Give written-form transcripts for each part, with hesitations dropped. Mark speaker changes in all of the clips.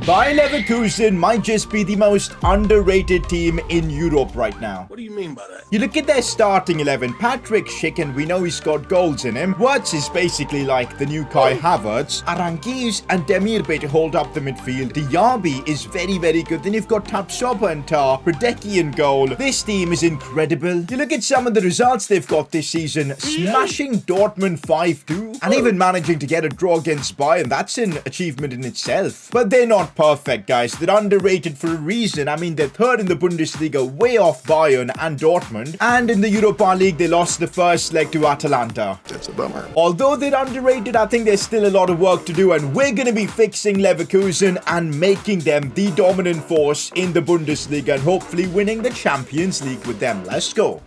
Speaker 1: Bayer Leverkusen might just be the most underrated team in Europe right now.
Speaker 2: What do you mean by that?
Speaker 1: You look at their starting 11, Patrick Schick, and we know he's got goals in him. Wirtz is basically like the new Kai Havertz. Aranguiz and Demirbay to hold up the midfield. Diaby is very, very good. Then you've got Tapsoba and Tar, Prodecki in goal. This team is incredible. You look at some of the results they've got this season. Smashing Dortmund 5-2 and even managing to get a draw against Bayern. That's an achievement in itself. But they're not perfect, guys. They're underrated for a reason. I mean, they're third in the Bundesliga, way off Bayern and Dortmund. And in the Europa League, they lost the first leg to Atalanta.
Speaker 2: That's a bummer.
Speaker 1: Although they're underrated, I think there's still a lot of work to do, and we're going to be fixing Leverkusen and making them the dominant force in the Bundesliga and hopefully winning the Champions League with them. Let's go.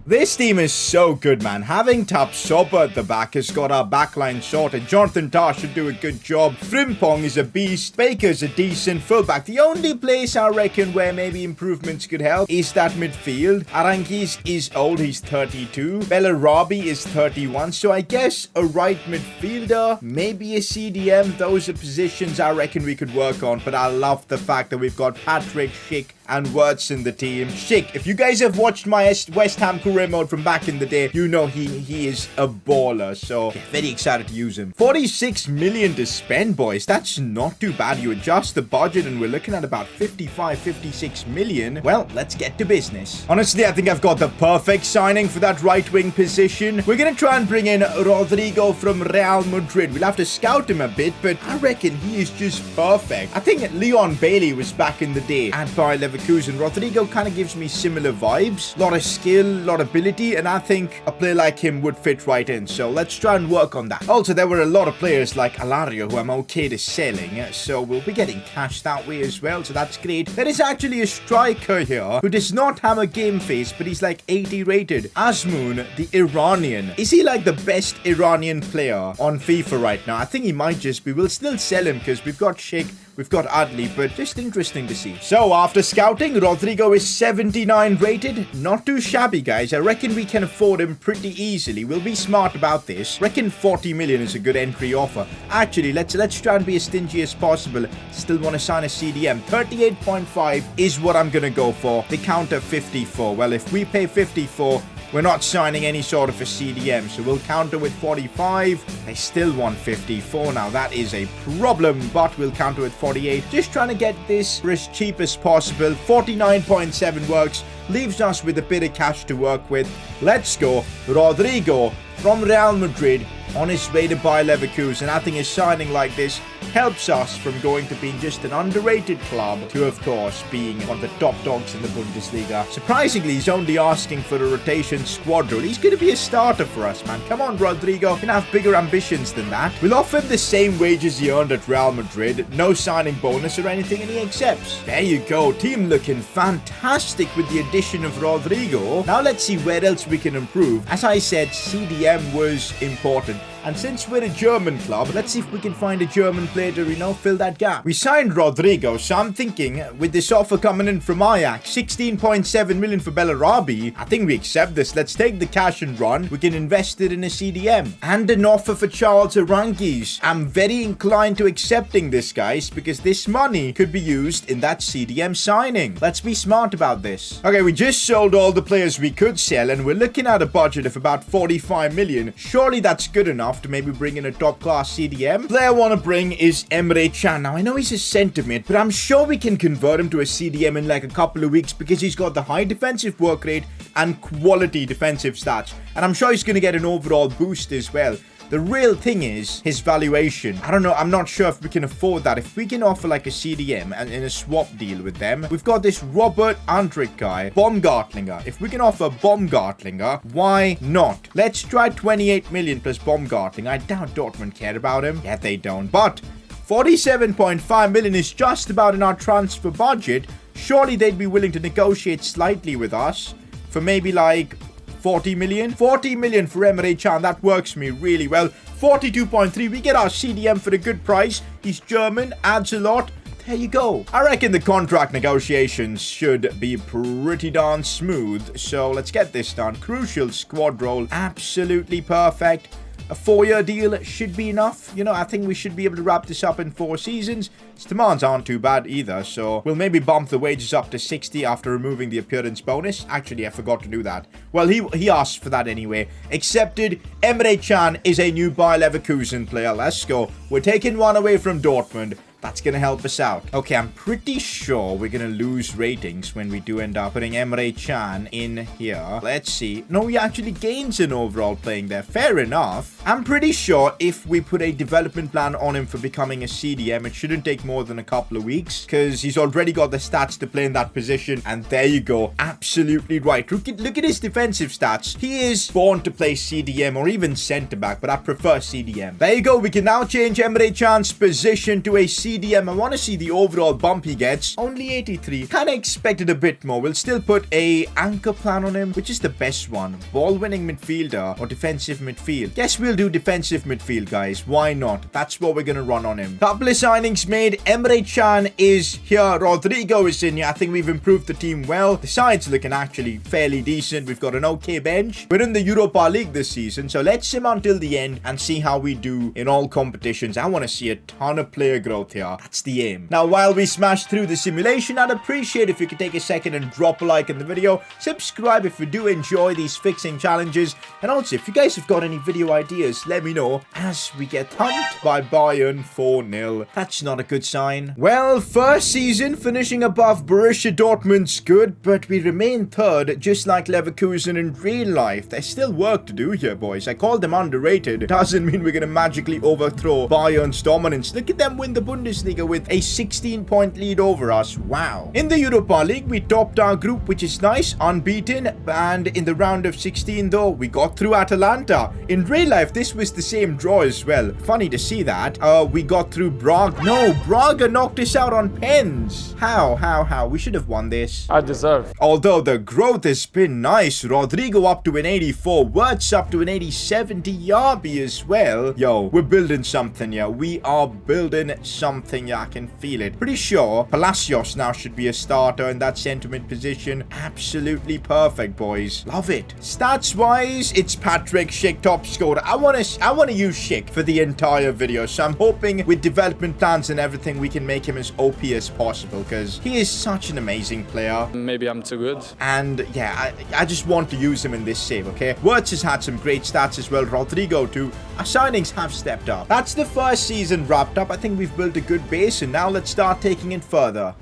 Speaker 1: This team is so good, man. Having Tapsoba at the back has got our backline sorted. Jonathan Tah should do a good job. Frimpong is a beast. Baker's a decent fullback. The only place I reckon where maybe improvements could help is that midfield. Aranguiz is old. He's 32. Bellarabi is 31. So I guess a right midfielder, maybe a CDM. Those are positions I reckon we could work on. But I love the fact that we've got Patrick Schick and Wirtz in the team. Schick, if you guys have watched my West Ham career mode from back in the day, you know he is a baller. So yeah, very excited to use him. 46 million to spend, boys. That's not too bad. You adjust the budget and we're looking at about 55, 56 million. Well, let's get to business. Honestly, I think I've got the perfect signing for that right wing position. We're going to try and bring in Rodrigo from Real Madrid. We'll have to scout him a bit, but I reckon he is just perfect. I think Leon Bailey was back in the day at Bayer Leverkusen. Rodrigo kind of gives me similar vibes. A lot of skill, a lot of ability, and I think a player like him would fit right in. So let's try and work on that. Also, there were a lot of players like Alario who I'm okay to selling, so we'll be getting cash that way as well, so that's great. There is actually a striker here who does not have a game face, but he's like 80 rated. Azmoun, the Iranian. Is he like the best Iranian player on FIFA right now? I think he might just be. We'll still sell him because we've got Sheikh, we've got Adli, but just interesting to see. So after scouting, Rodrigo is 79 rated. Not too shabby, guys. I reckon we can afford him pretty easily. We'll be smart about this. Reckon 40 million is a good entry offer. Actually, let's try and be as stingy as possible. Still want to sign a CDM. 38.5 is what I'm gonna go for. The counter 54. Well, if we pay 54, we're not signing any sort of a CDM, so we'll counter with 45. They still want 54 now. That is a problem, but we'll counter with 48. Just trying to get this for as cheap as possible. 49.7 works. Leaves us with a bit of cash to work with. Let's go. Rodrigo from Real Madrid on his way to Bayer Leverkusen. I think a signing like this helps us from going to being just an underrated club to, of course, being one of the top dogs in the Bundesliga. Surprisingly, he's only asking for a rotation squad role. He's going to be a starter for us, man. Come on, Rodrigo. You can have bigger ambitions than that. We'll offer him the same wages he earned at Real Madrid. No signing bonus or anything, and he accepts. There you go. Team looking fantastic with the addition of Rodrigo. Now let's see where else we can improve. As I said, CDM was important. And since we're a German club, let's see if we can find a German player to, fill that gap. We signed Rodrigo, so I'm thinking with this offer coming in from Ajax, 16.7 million for Bellarabi, I think we accept this. Let's take the cash and run. We can invest it in a CDM. And an offer for Charles Aranguiz. I'm very inclined to accepting this, guys, because this money could be used in that CDM signing. Let's be smart about this. Okay, we just sold all the players we could sell, and we're looking at a budget of about 45 million. Surely that's good enough to maybe bring in a top-class CDM. Player I want to bring is Emre Can. Now, I know he's a centre mid, but I'm sure we can convert him to a CDM in like a couple of weeks because he's got the high defensive work rate and quality defensive stats. And I'm sure he's going to get an overall boost as well. The real thing is his valuation. I don't know. I'm not sure if we can afford that. If we can offer like a CDM and in a swap deal with them. We've got this Robert Andrich guy, Baumgartlinger. If we can offer Baumgartlinger, why not? Let's try 28 million plus Baumgartlinger. I doubt Dortmund care about him. Yeah, they don't. But 47.5 million is just about in our transfer budget. Surely they'd be willing to negotiate slightly with us for maybe like 40 million. 40 million for Emre Can. That works for me really well. 42.3. We get our CDM for a good price. He's German. Adds a lot. There you go. I reckon the contract negotiations should be pretty darn smooth. So let's get this done. Crucial squad role. Absolutely perfect. a 4-year deal should be enough. You know, I think we should be able to wrap this up in 4 seasons. His demands aren't too bad either, so we'll maybe bump the wages up to 60 after removing the appearance bonus. Actually, I forgot to do that. Well, he asked for that anyway. Accepted. Emre Can is a new Bayer Leverkusen player. Let's go. We're taking one away from Dortmund. That's going to help us out. Okay, I'm pretty sure we're going to lose ratings when we do end up putting Emre Can in here. Let's see. No, he actually gains an overall playing there. Fair enough. I'm pretty sure if we put a development plan on him for becoming a CDM, it shouldn't take more than a couple of weeks because he's already got the stats to play in that position. And there you go. Absolutely right. Look at his defensive stats. He is born to play CDM or even centre back, but I prefer CDM. There you go. We can now change Emre Can's position to a CDM. I want to see the overall bump he gets. Only 83. Kind of expected a bit more. We'll still put a anchor plan on him, which is the best one. Ball-winning midfielder or defensive midfield. Guess we'll do defensive midfield, guys. Why not? That's what we're going to run on him. Couple of signings made. Emre Can is here. Rodrigo is in here. I think we've improved the team well. The side's looking actually fairly decent. We've got an okay bench. We're in the Europa League this season, so let's sim until the end and see how we do in all competitions. I want to see a ton of player growth here. That's the aim. Now, while we smash through the simulation, I'd appreciate if you could take a second and drop a like in the video. Subscribe if you do enjoy these fixing challenges. And also, if you guys have got any video ideas, let me know as we get thumped by Bayern 4-0. That's not a good sign. Well, first season finishing above Borussia Dortmund's good, but we remain third, just like Leverkusen in real life. There's still work to do here, boys. I called them underrated. Doesn't mean we're going to magically overthrow Bayern's dominance. Look at them win the Bundesliga with a 16-point lead over us. Wow. In the Europa League, we topped our group, which is nice, unbeaten. And in the round of 16, though, we got through Atalanta. In real life, this was the same draw as well. Funny to see that. We got through Braga. No, Braga knocked us out on pens. How? We should have won this.
Speaker 2: I deserve.
Speaker 1: Although the growth has been nice. Rodrigo up to an 84. Wirtz up to an 87. Diaby as well. Yo, we're building something, yeah. We are building something, yeah. I can feel it. Pretty sure Palacios now should be a starter in that centre mid position. Absolutely perfect, boys. Love it. Stats wise, it's Patrick Schick, top scorer. I want to use Schick for the entire video, so I'm hoping with development plans and everything we can make him as OP as possible because he is such an amazing player.
Speaker 2: Maybe I'm too good.
Speaker 1: And yeah, I just want to use him in this save, okay? Wirtz has had some great stats as well. Rodrigo too. Our signings have stepped up. That's the first season wrapped up. I think we've built a good base, and now let's start taking it further.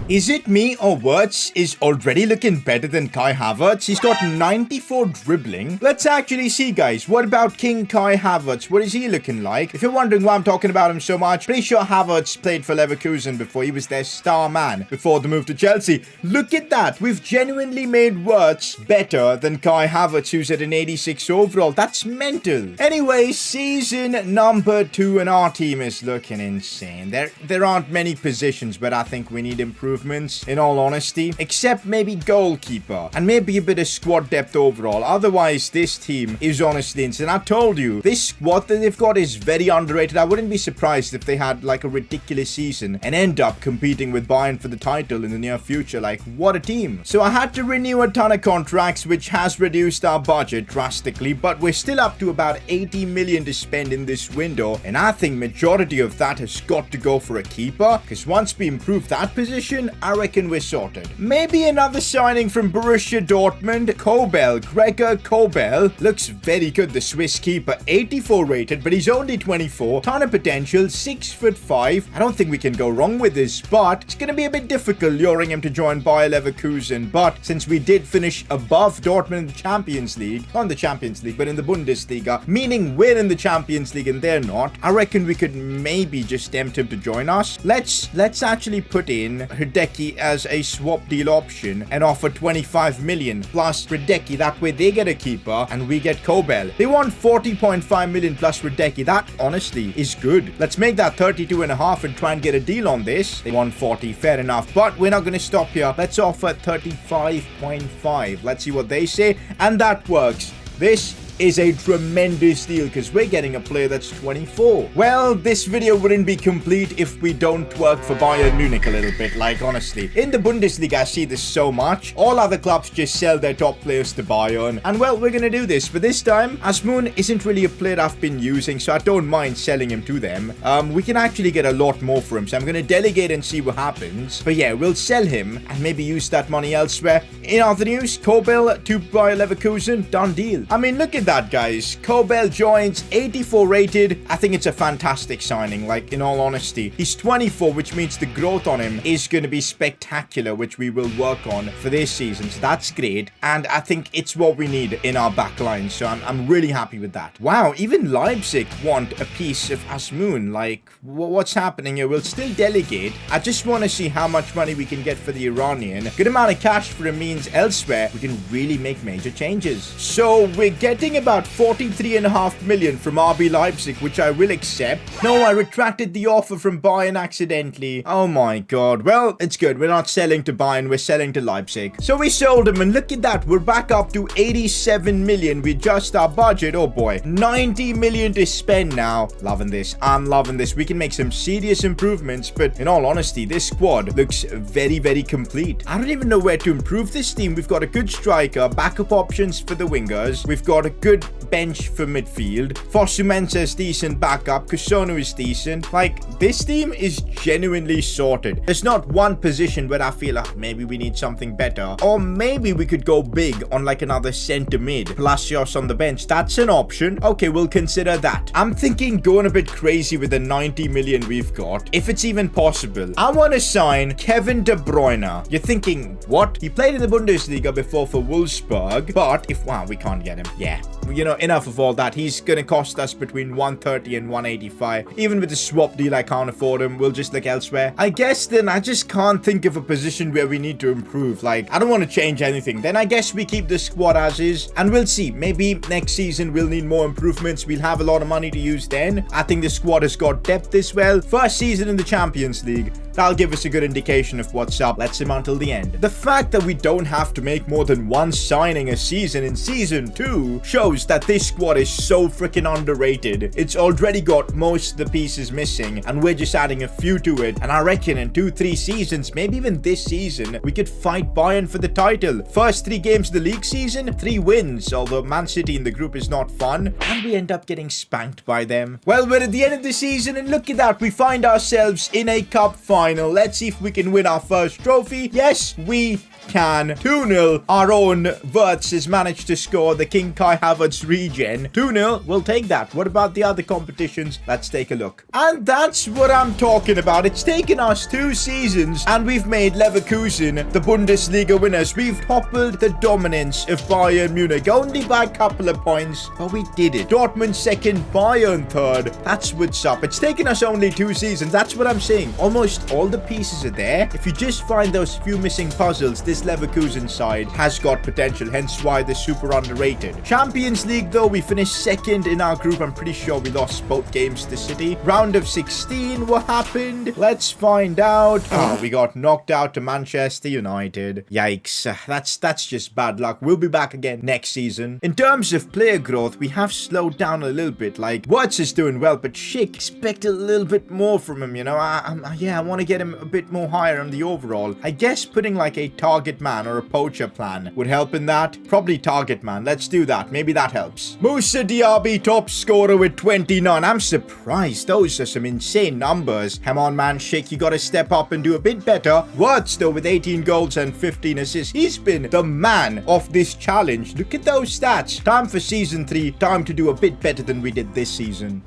Speaker 1: Is it me or Wirtz is already looking better than Kai Havertz? He's got 94 dribbling. Let's actually see, guys. What about King Kai Havertz? What is he looking like? If you're wondering why I'm talking about him so much, pretty sure Havertz played for Leverkusen before. He was their star man before the move to Chelsea. Look at that. We've genuinely made Wirtz better than Kai Havertz, who's at an 86 overall. That's mental. Anyway, season number 2 and our team is looking insane. There aren't many positions, but I think we need improvement. In all honesty, except maybe goalkeeper and maybe a bit of squad depth overall. Otherwise, this team is honestly insane. I told you, this squad that they've got is very underrated. I wouldn't be surprised if they had like a ridiculous season and end up competing with Bayern for the title in the near future. Like, what a team. So I had to renew a ton of contracts, which has reduced our budget drastically, but we're still up to about 80 million to spend in this window, and I think majority of that has got to go for a keeper, because once we improve that position, I reckon we're sorted. Maybe another signing from Borussia Dortmund. Kobel, Gregor Kobel. Looks very good, the Swiss keeper. 84 rated, but he's only 24. Ton of potential, 6'5". I don't think we can go wrong with this, but it's going to be a bit difficult luring him to join Bayer Leverkusen. But since we did finish above Dortmund in the Champions League, not in the Champions League, but in the Bundesliga, meaning we're in the Champions League and they're not, I reckon we could maybe just tempt him to join us. Let's actually put in Hideki as a swap deal option and offer 25 million plus Hideki. That way they get a keeper and we get Kobel. They want 40.5 million plus Hideki. That honestly is good. Let's make that 32.5 and try and get a deal on this. They want 40, fair enough, but we're not going to stop here. Let's offer 35.5. Let's see what they say, and that works. This is a tremendous deal because we're getting a player that's 24. Well, this video wouldn't be complete if we don't work for Bayern Munich a little bit, like honestly. In the Bundesliga, I see this so much. All other clubs just sell their top players to Bayern. And well, we're gonna do this. But this time, Asmoon isn't really a player I've been using, so I don't mind selling him to them. We can actually get a lot more for him, so I'm gonna delegate and see what happens. But yeah, we'll sell him and maybe use that money elsewhere. In other news, Kobel to Bayer Leverkusen, done deal. I mean, look at that, guys. Kobel joins, 84 rated. I think it's a fantastic signing, like, in all honesty. He's 24, which means the growth on him is going to be spectacular, which we will work on for this season. So that's great. And I think it's what we need in our back line. So I'm really happy with that. Wow, even Leipzig want a piece of Asmoon. Like, what's happening here? We'll still delegate. I just want to see how much money we can get for the Iranian. Good amount of cash for him means elsewhere we can really make major changes. So we're getting about 43.5 million from RB Leipzig, which I will accept. No, I retracted the offer from Bayern accidentally. Oh my god. Well, it's good. We're not selling to Bayern, we're selling to Leipzig. So we sold him, and look at that. We're back up to 87 million. We adjust our budget. Oh boy. 90 million to spend now. Loving this. I'm loving this. We can make some serious improvements, but in all honesty, this squad looks very, very complete. I don't even know where to improve this team. We've got a good striker, backup options for the wingers. We've got a good bench for midfield. Fosu Mensah's decent backup. Kusonu is decent. Like, this team is genuinely sorted. There's not one position where I feel like maybe we need something better. Or maybe we could go big on like another centre mid. Palacios on the bench. That's an option. Okay, we'll consider that. I'm thinking going a bit crazy with the 90 million we've got. If it's even possible. I want to sign Kevin De Bruyne. You're thinking, what? He played in the Bundesliga before for Wolfsburg. But if, wow, we can't get him. Yeah. You know, enough of all that. He's going to cost us between 130 and 185. Even with the swap deal, I can't afford him. We'll just look elsewhere. I guess then I just can't think of a position where we need to improve. Like, I don't want to change anything. Then I guess we keep the squad as is. And we'll see. Maybe next season we'll need more improvements. We'll have a lot of money to use then. I think the squad has got depth as well. First season in the Champions League. That'll give us a good indication of what's up. Let's him until the end. The fact that we don't have to make more than one signing a season in Season 2 shows that this squad is so freaking underrated. It's already got most of the pieces missing, and we're just adding a few to it. And I reckon in 2-3 seasons, maybe even this season, we could fight Bayern for the title. First 3 games of the league season, 3 wins, although Man City in the group is not fun, and we end up getting spanked by them. Well, we're at the end of the season, and look at that. We find ourselves in a cup final. Let's see if we can win our first trophy. Yes, we can. 2-0. Our own Wirtz has managed to score the King Kai Havertz regen. 2-0. We'll take that. What about the other competitions? Let's take a look. And that's what I'm talking about. It's taken us 2 seasons and we've made Leverkusen the Bundesliga winners. We've toppled the dominance of Bayern Munich only by a couple of points, but we did it. Dortmund second, Bayern third. That's what's up. It's taken us only 2 seasons. That's what I'm saying. Almost all the pieces are there. If you just find those few missing puzzles, this Leverkusen side has got potential, hence why they're super underrated. Champions League though, we finished second in our group. I'm pretty sure we lost both games to City. Round of 16, what happened? Let's find out. Oh, we got knocked out to Manchester United. Yikes. That's just bad luck. We'll be back again next season. In terms of player growth, we have slowed down a little bit. Like, Wirtz is doing well, but Schick, expect a little bit more from him, you know? I want to get him a bit more higher on the overall. I guess putting like a target man or a poacher plan would help in that. Probably target man. Let's do that. Maybe that helps. Moussa Diaby top scorer with 29. I'm surprised. Those are some insane numbers. Come on, man. Schick, you got to step up and do a bit better. Wirtz though with 18 goals and 15 assists. He's been the man of this challenge. Look at those stats. Time for season 3. Time to do a bit better than we did this season.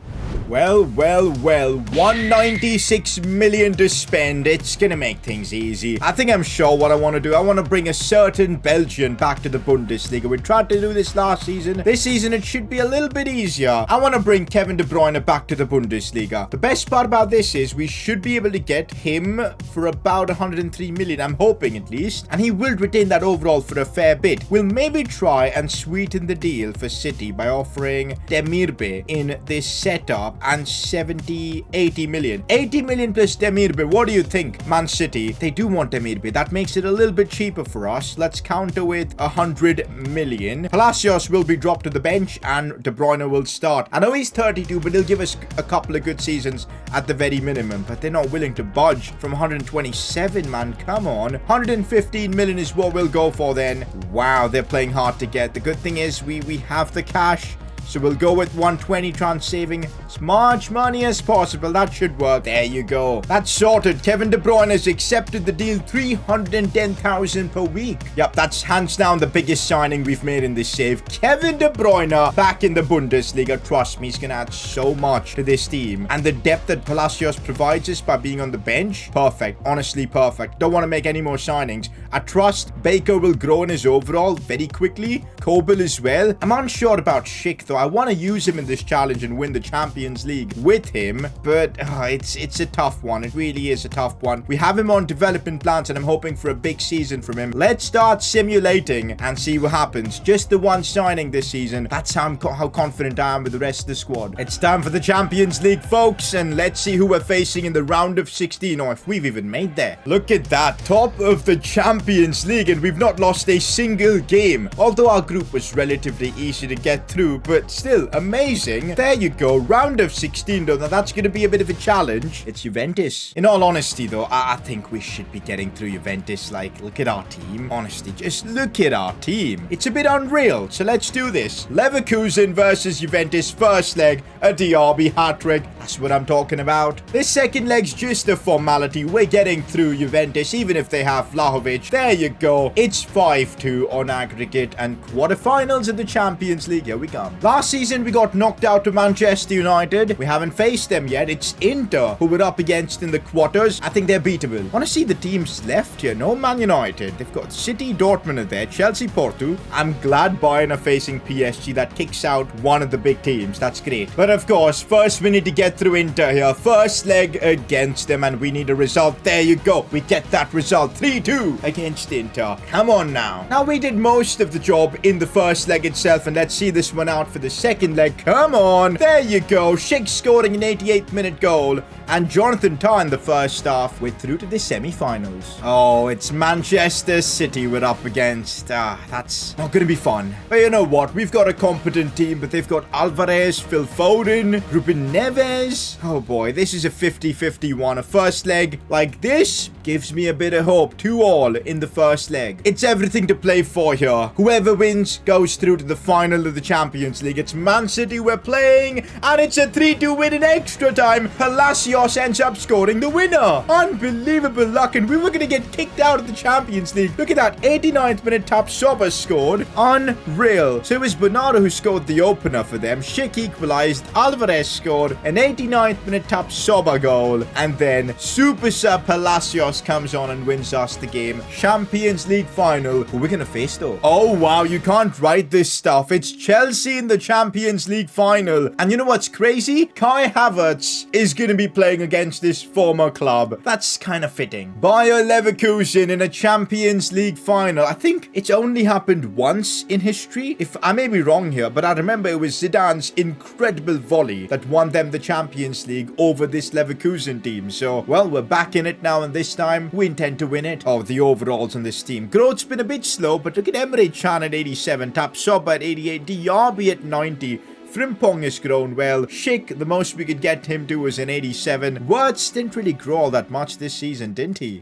Speaker 1: Well, 196 million to spend. It's gonna make things easy. I think I'm sure what I want to do. I want to bring a certain Belgian back to the Bundesliga. We tried to do this last season. This season, it should be a little bit easier. I want to bring Kevin De Bruyne back to the Bundesliga. The best part about this is we should be able to get him for about 103 million. I'm hoping at least. And he will retain that overall for a fair bit. We'll maybe try and sweeten the deal for City by offering Demirbe in this setup Salah and 70, 80 million. 80 million plus Demirbe. What do you think, Man City? They do want Demirbe. That makes it a little bit cheaper for us. Let's counter with 100 million. Palacios will be dropped to the bench and De Bruyne will start. I know he's 32, but he'll give us a couple of good seasons at the very minimum. But they're not willing to budge from 127, man. Come on. 115 million is what we'll go for then. Wow, they're playing hard to get. The good thing is we have the cash. So we'll go with 120, try and saving as much money as possible. That should work. There you go. That's sorted. Kevin De Bruyne has accepted the deal. 310,000 per week. Yep, that's hands down the biggest signing we've made in this save. Kevin De Bruyne back in the Bundesliga. Trust me, he's going to add so much to this team. And the depth that Palacios provides us by being on the bench, perfect. Honestly, perfect. Don't want to make any more signings. I trust Baker will grow in his overall very quickly. Kobel as well. I'm unsure about Schick though. I want to use him in this challenge and win the Champions League with him, but it's a tough one. It really is a tough one. We have him on development plans and I'm hoping for a big season from him. Let's start simulating and see what happens. Just the one signing this season. That's how confident I am with the rest of the squad. It's time for the Champions League, folks, and let's see who we're facing in the round of 16, or if we've even made there. Look at that. Top of the Champions League, and we've not lost a single game. Although our group was relatively easy to get through, but still amazing. There you go. Round of 16 though. Now that's going to be a bit of a challenge. It's Juventus. In all honesty though, I think we should be getting through Juventus. Like, look at our team. Honestly, just look at our team. It's a bit unreal. So let's do this. Leverkusen versus Juventus. First leg, a Diaby hat-trick. That's what I'm talking about. This second leg's just a formality. We're getting through Juventus, even if they have Vlahovic. There you go. It's 5-2 on aggregate and quarterfinals of the Champions League. Here we come. Last season, we got knocked out to Manchester United. We haven't faced them yet. It's Inter who we're up against in the quarters. I think they're beatable. Want to see the teams left here? No, Man United. They've got City, Dortmund are there. Chelsea, Porto. I'm glad Bayern are facing PSG. That kicks out one of the big teams. That's great. But of course, first we need to get through Inter here. First leg against them and we need a result. There you go. We get that result. 3-2 against Inter. Come on now. Now we did most of the job in the first leg itself, and let's see this one out for the second leg. Come on. There you go. Schick scoring an 88th minute goal. And Jonathan Tah in the first half. We're through to the semi-finals. Oh, it's Manchester City we're up against. That's not going to be fun. But you know what? We've got a competent team, but they've got Alvarez, Phil Foden, Ruben Neves. Oh boy, this is a 50-50 one. A first leg like this gives me a bit of hope. 2-2 in the first leg. It's everything to play for here. Whoever wins goes through to the final of the Champions League. It's Man City we're playing, and it's a 3-2 win in extra time. Palacios ends up scoring the winner. Unbelievable luck, and we were going to get kicked out of the Champions League. Look at that. 89th minute Tapsoba scored. Unreal. So it was Bernardo who scored the opener for them. Schick equalized. Alvarez scored an 89th minute Tapsoba goal. And then Super Sub Palacios comes on and wins us the game. Champions League final. Who we're going to face though? Oh wow, you can't write this stuff. It's Chelsea in the Champions League final. And you know what's crazy? Kai Havertz is going to be playing against this former club. That's kind of fitting. Bayer Leverkusen in a Champions League final. I think it's only happened once in history. If I may be wrong here, but I remember it was Zidane's incredible volley that won them the Champions League over this Leverkusen team. So, well, we're back in it now, and this time we intend to win it. Oh, the overalls on this team. Growth's been a bit slow, but look at Emre Can at 87, Tapsoba at 88, Diaby at 90. Frimpong has grown well. Schick, the most we could get him to was an 87. Wirtz didn't really grow all that much this season, didn't he?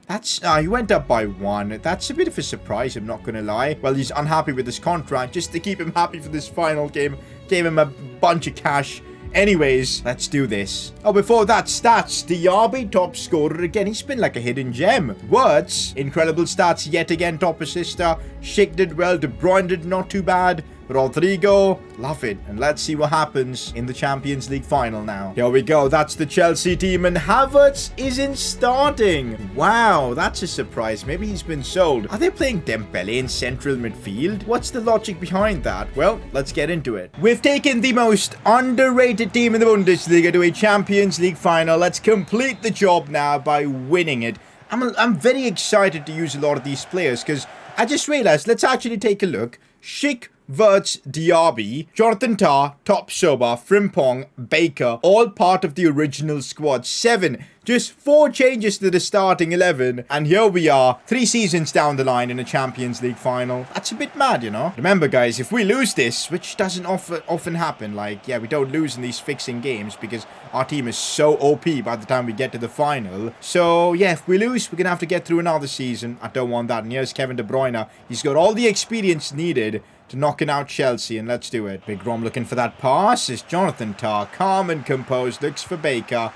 Speaker 1: He went up by 1. That's a bit of a surprise, I'm not going to lie. Well, he's unhappy with his contract. Just to keep him happy for this final game, gave him a bunch of cash. Anyways, let's do this. Oh, before that, stats. Diaby, top scorer again. He's been like a hidden gem. Wirtz, incredible stats yet again, top assister. Schick did well. De Bruyne did not too bad. Rodrigo, love it. And let's see what happens in the Champions League final now. Here we go. That's the Chelsea team, and Havertz isn't starting. Wow, that's a surprise. Maybe he's been sold. Are they playing Dembele in central midfield? What's the logic behind that? Well, let's get into it. We've taken the most underrated team in the Bundesliga to a Champions League final. Let's complete the job now by winning it. I'm very excited to use a lot of these players because I just realized, let's actually take a look. Schick, Wirtz, Diaby, Jonathan Tah, Top-Soba, Frimpong, Baker, all part of the original squad. 7. Just 4 changes to the starting 11. And here we are, 3 seasons down the line in a Champions League final. That's a bit mad, you know. Remember, guys, if we lose this, which doesn't often happen, like, yeah, we don't lose in these fixing games because our team is so OP by the time we get to the final. So, yeah, if we lose, we're going to have to get through another season. I don't want that. And here's Kevin De Bruyne. He's got all the experience needed to knocking out Chelsea, and let's do it. Big Rom looking for that pass. It's Jonathan Tah, calm and composed, looks for Baker.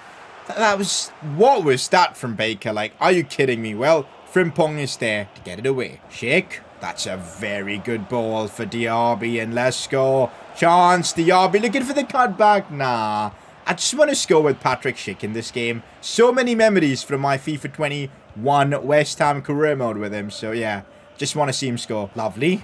Speaker 1: What was that from Baker? Like, are you kidding me? Well, Frimpong is there to get it away. Schick, that's a very good ball for Diaby, and let's go. Chance, Diaby looking for the cutback. Nah, I just want to score with Patrick Schick in this game. So many memories from my FIFA 21 West Ham career mode with him. So yeah, just want to see him score. Lovely.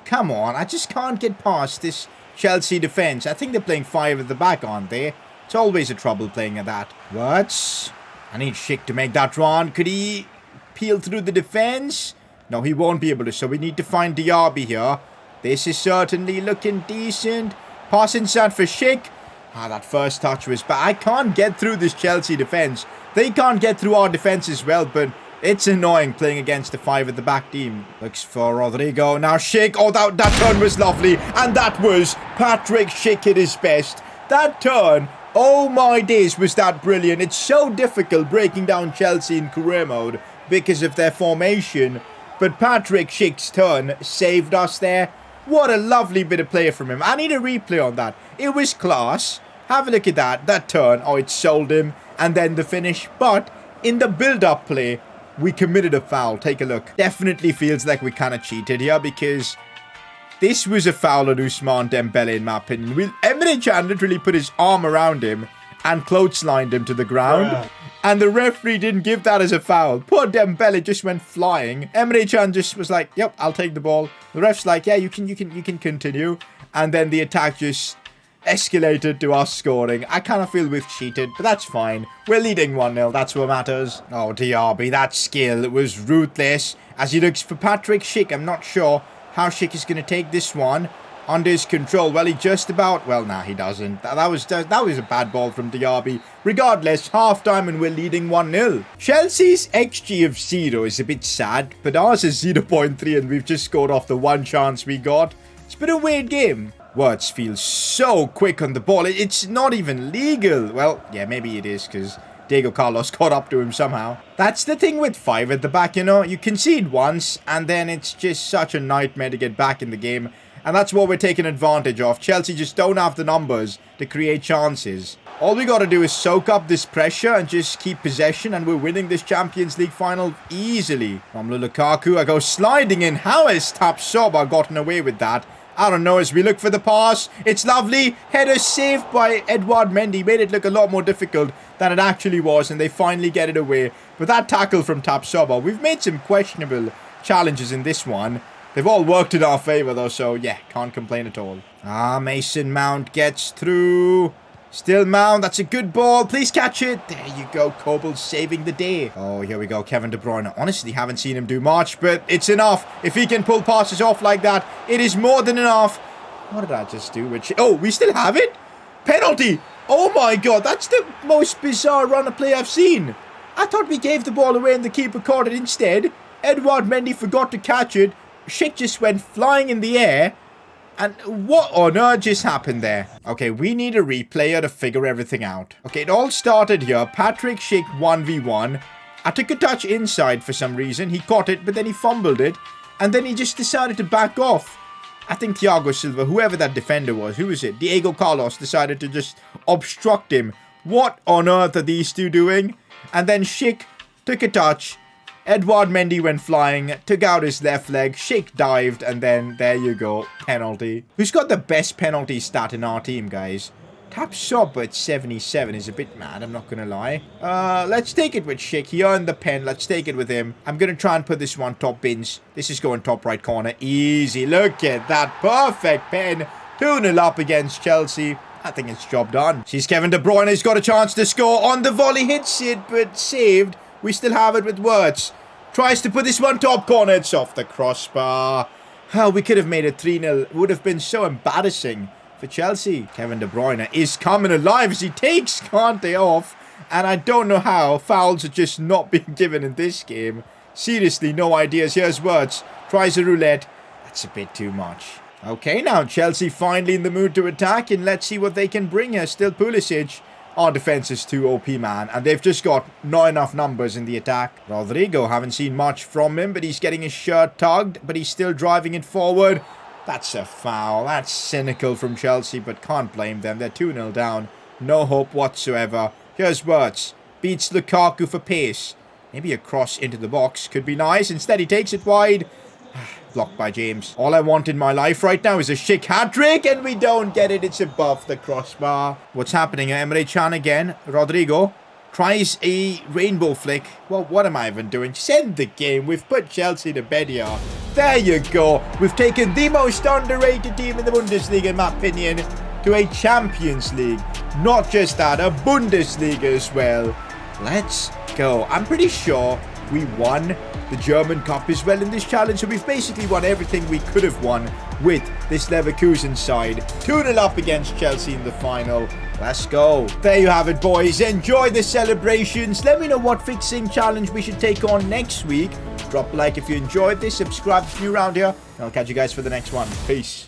Speaker 1: Come on, I just can't get past this Chelsea defence. I think they're playing 5 at the back, aren't they? It's always a trouble playing at that. What? I need Schick to make that run. Could he peel through the defence? No, he won't be able to, so we need to find Diaby here. This is certainly looking decent. Pass inside for Schick. Ah, that first touch was bad. I can't get through this Chelsea defence. They can't get through our defence as well, but it's annoying playing against the 5 at the back team. Looks for Rodrigo. Now Schick. Oh, that turn was lovely. And that was Patrick Schick at his best. That turn, oh my days, was that brilliant. It's so difficult breaking down Chelsea in career mode because of their formation. But Patrick Schick's turn saved us there. What a lovely bit of play from him. I need a replay on that. It was class. Have a look at that. That turn. Oh, it sold him. And then the finish. But in the build-up play, we committed a foul. Take a look. Definitely feels like we kind of cheated here because this was a foul on Ousmane Dembele, in my opinion. Emre Can literally put his arm around him and clotheslined him to the ground. Yeah. And the referee didn't give that as a foul. Poor Dembele just went flying. Emre Can just was like, yep, I'll take the ball. The ref's like, yeah, you can continue. And then the attack just escalated to us scoring. I kind of feel we've cheated, but that's fine. We're leading 1-0. That's what matters. Oh, Diaby, that skill was ruthless as he looks for Patrick Schick. I'm not sure how Schick is going to take this one under his control. Well, he just about... Well, nah, he doesn't. That was a bad ball from Diaby. Regardless, half-time and we're leading 1-0. Chelsea's XG of 0 is a bit sad, but ours is 0.3 and we've just scored off the one chance we got. It's been a weird game. Wirtz feels so quick on the ball. It's not even legal. Well, yeah, maybe it is because Diego Carlos caught up to him somehow. That's the thing with 5 at the back, you know. You concede once and then it's just such a nightmare to get back in the game. And that's what we're taking advantage of. Chelsea just don't have the numbers to create chances. All we got to do is soak up this pressure and just keep possession and we're winning this Champions League final easily. Romelu Lukaku, I go sliding in. How has Top-Soba gotten away with that? I don't know, as we look for the pass. It's lovely. Header saved by Edouard Mendy. Made it look a lot more difficult than it actually was. And they finally get it away. But that tackle from Top-Soba. We've made some questionable challenges in this one. They've all worked in our favour though. So yeah, can't complain at all. Ah, Mason Mount gets through. Still Mount. That's a good ball. Please catch it. There you go. Kobel saving the day. Oh, here we go. Kevin De Bruyne. Honestly, haven't seen him do much, but it's enough. If he can pull passes off like that, it is more than enough. What did I just do? Oh, we still have it? Penalty. Oh my God. That's the most bizarre run of play I've seen. I thought we gave the ball away and the keeper caught it instead. Edouard Mendy forgot to catch it. Shit just went flying in the air. And what on earth just happened there? Okay, we need a replayer to figure everything out. Okay, it all started here. Patrick Schick 1v1. I took a touch inside for some reason. He caught it, but then he fumbled it. And then he just decided to back off. I think Thiago Silva, whoever that defender was, who was it? Diego Carlos decided to just obstruct him. What on earth are these two doing? And then Schick took a touch. Edouard Mendy went flying, took out his left leg, Schick dived, and then there you go, penalty. Who's got the best penalty stat in our team, guys? Top-Soba at 77 is a bit mad, I'm not gonna lie. Let's take it with Schick. He earned the pen, let's take it with him. I'm gonna try and put this one top bins. This is going top right corner, easy. Look at that, perfect pen. 2-0 up against Chelsea. I think it's job done. Sees Kevin De Bruyne, he's got a chance to score on the volley, hits it, but saved. We still have it with Wirtz. Tries to put this one top corner. It's off the crossbar. Oh, we could have made it 3-0. It would have been so embarrassing for Chelsea. Kevin De Bruyne is coming alive as he takes Kante off. And I don't know how fouls are just not being given in this game. Seriously, no ideas. Here's Wirtz. Tries a roulette. That's a bit too much. Okay, now Chelsea finally in the mood to attack. And let's see what they can bring here. Still Pulisic. Our defense is too OP, man. And they've just got not enough numbers in the attack. Rodrigo, haven't seen much from him. But he's getting his shirt tugged. But he's still driving it forward. That's a foul. That's cynical from Chelsea. But can't blame them. They're 2-0 down. No hope whatsoever. Here's Wirtz. Beats Lukaku for pace. Maybe a cross into the box. Could be nice. Instead, he takes it wide. Blocked by James. All I want in my life right now is a Schick hat-trick. And we don't get it. It's above the crossbar. What's happening? Emre Can again. Rodrigo tries a rainbow flick. Well, what am I even doing? Send the game. We've put Chelsea to bed here. There you go. We've taken the most underrated team in the Bundesliga, in my opinion, to a Champions League. Not just that, a Bundesliga as well. Let's go. I'm pretty sure we won the German Cup as well in this challenge. So we've basically won everything we could have won with this Leverkusen side. 2-0 up against Chelsea in the final. Let's go. There you have it, boys. Enjoy the celebrations. Let me know what fixing challenge we should take on next week. Drop a like if you enjoyed this. Subscribe if you're new around here. And I'll catch you guys for the next one. Peace.